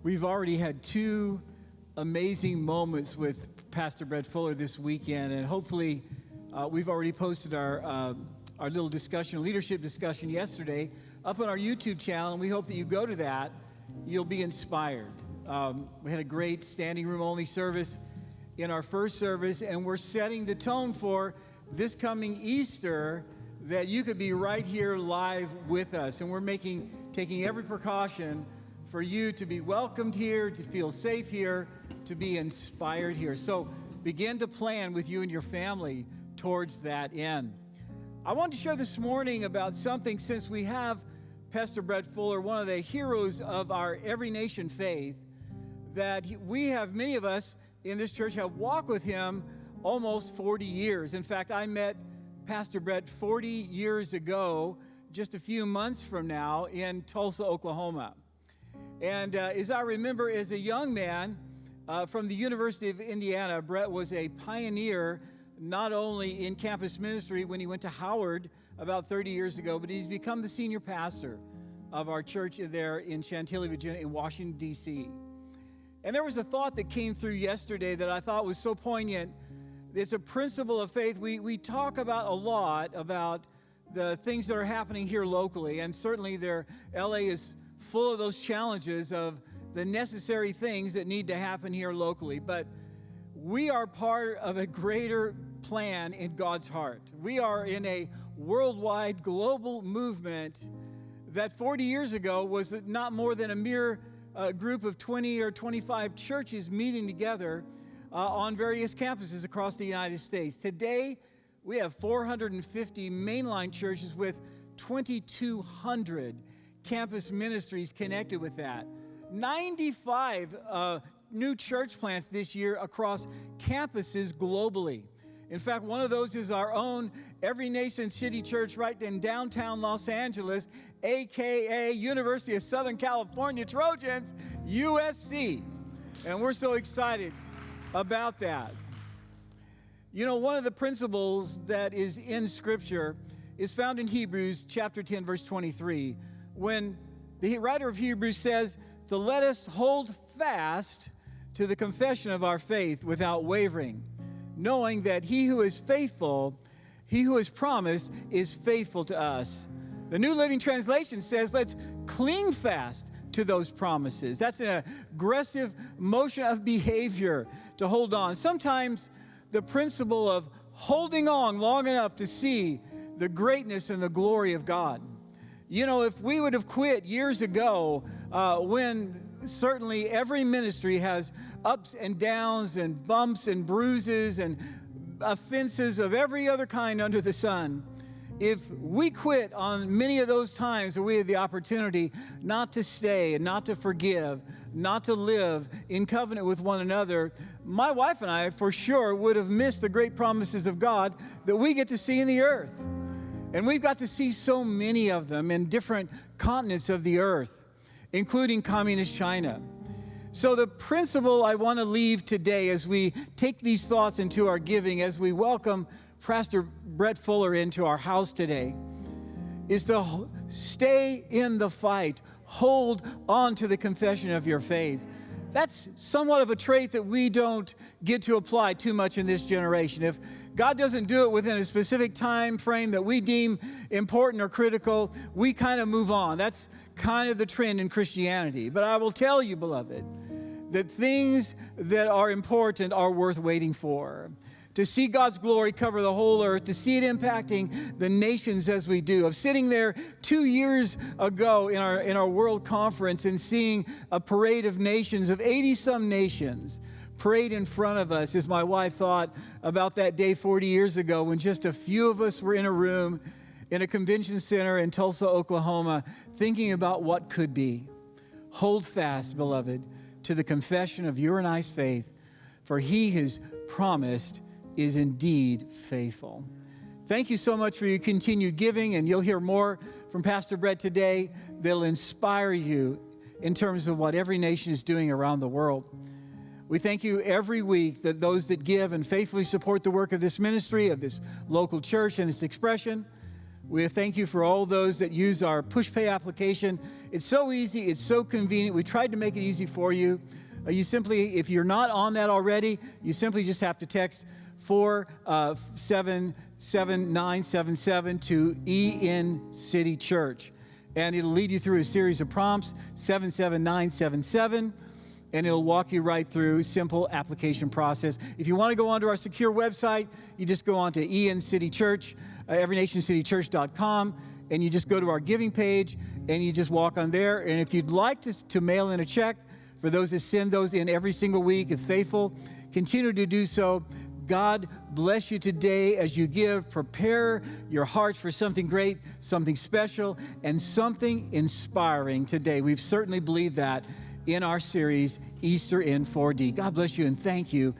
We've already had two amazing moments with Pastor Brett Fuller this weekend, and hopefully we've already posted our little discussion, leadership discussion yesterday up on our YouTube channel, and we hope that you go to that. You'll be inspired. We had a great standing room only service in our first service, and we're setting the tone for this coming Easter that you could be right here live with us. And we're taking every precaution for you to be welcomed here, to feel safe here, to be inspired here. So begin to plan with you and your family towards that end. I want to share this morning about something, since we have Pastor Brett Fuller, one of the heroes of our Every Nation faith, that many of us in this church have walked with him almost 40 years. In fact, I met Pastor Brett 40 years ago, just a few months from now, in Tulsa, Oklahoma. And as I remember, as a young man from the University of Indiana, Brett was a pioneer not only in campus ministry when he went to Howard about 30 years ago, but he's become the senior pastor of our church there in Chantilly, Virginia, in Washington, D.C. And there was a thought that came through yesterday that I thought was so poignant. It's a principle of faith. We talk about a lot about the things that are happening here locally, and certainly LA is full of those challenges of the necessary things that need to happen here locally. But we are part of a greater plan in God's heart. We are in a worldwide global movement that 40 years ago was not more than a mere group of 20 or 25 churches meeting together on various campuses across the United States. Today, we have 450 mainline churches with 2,200 campus ministries connected with that. 95 new church plants this year across campuses globally. In fact, one of those is our own Every Nation City Church right in downtown Los Angeles, a.k.a. University of Southern California Trojans, USC. And we're so excited about that. You know, one of the principles that is in Scripture is found in Hebrews chapter 10, verse 23, when the writer of Hebrews says, to let us hold fast to the confession of our faith without wavering, knowing that he who is faithful, he who has promised, is faithful to us. The New Living Translation says, let's cling fast to those promises. That's an aggressive motion of behavior to hold on. Sometimes the principle of holding on long enough to see the greatness and the glory of God. You know, if we would have quit years ago, when certainly every ministry has ups and downs and bumps and bruises and offenses of every other kind under the sun, if we quit on many of those times where we had the opportunity not to stay and not to forgive, not to live in covenant with one another, my wife and I for sure would have missed the great promises of God that we get to see in the earth. And we've got to see so many of them in different continents of the earth, including communist China. So the principle I want to leave today as we take these thoughts into our giving, as we welcome Pastor Brett Fuller into our house today, is to stay in the fight. Hold on to the confession of your faith. That's somewhat of a trait that we don't get to apply too much in this generation. If God doesn't do it within a specific time frame that we deem important or critical, we kind of move on. That's kind of the trend in Christianity. But I will tell you, beloved, that things that are important are worth waiting for. To see God's glory cover the whole earth, to see it impacting the nations as we do. Of sitting there 2 years ago in our world conference and seeing a parade of nations, of 80-some nations, parade in front of us, as my wife thought about that day 40 years ago when just a few of us were in a room in a convention center in Tulsa, Oklahoma, thinking about what could be. Hold fast, beloved, to the confession of your and I's faith, for he has promised is indeed faithful. Thank you so much for your continued giving, and you'll hear more from Pastor Brett today that'll inspire you in terms of what every nation is doing around the world. We thank you every week that those that give and faithfully support the work of this ministry, of this local church and its expression, We thank you for all those that use our PushPay application. It's so easy. It's so convenient. We tried to make it easy for you. You simply, if you're not on that already, you simply just have to text 477977 to EN City Church. And it'll lead you through a series of prompts, 77977, and it'll walk you right through simple application process. If you want to go onto our secure website, you just go onto EN City Church, everynationcitychurch.com, and you just go to our giving page, and you just walk on there. And if you'd like to mail in a check, for those that send those in every single week, it's faithful, continue to do so. God bless you today as you give. Prepare your hearts for something great, something special, and something inspiring today. We've certainly believed that in our series, Easter in 4D. God bless you and thank you.